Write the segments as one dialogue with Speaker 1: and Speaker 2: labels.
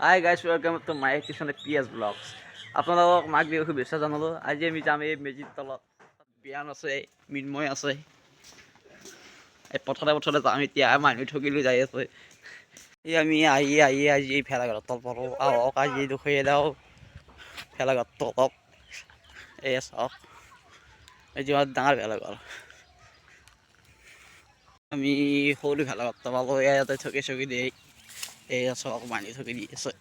Speaker 1: High guys welcome to my tuition PS blogs আপোনালোকক মাঘ বিহুৰ শুভেচ্ছা জনালোঁ। আজি আমি যাম এই মেজিৰ তলত। বিয়ান আছে, মৃন্ময় আছে, এই পথৰে যাম এতিয়া। মানুহ ঠগিলৈ যাই আছে। এই আমি আজি ভেলাঘৰত তল পাৰোঁ। আহক আজি দুখেই যাওঁ ভেলাঘৰত তলক। এই চাওক এই যিমান ডাঙৰ ভেলাঘৰ। আমি সৰু ভেলাঘৰত পালোঁ। ইয়াতে ঠগি দিয়ে। এই চাওক মানুহ ঠগি দি আছে।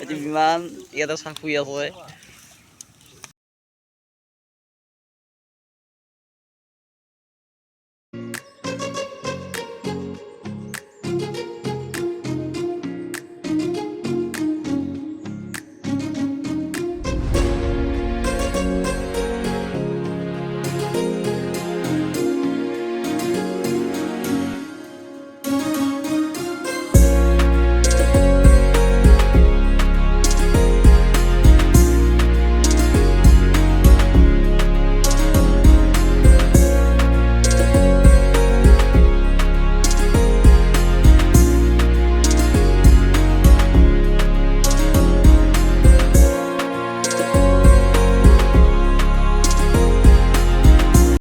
Speaker 1: বিমান ইয়াতে চাহ শুই আছে।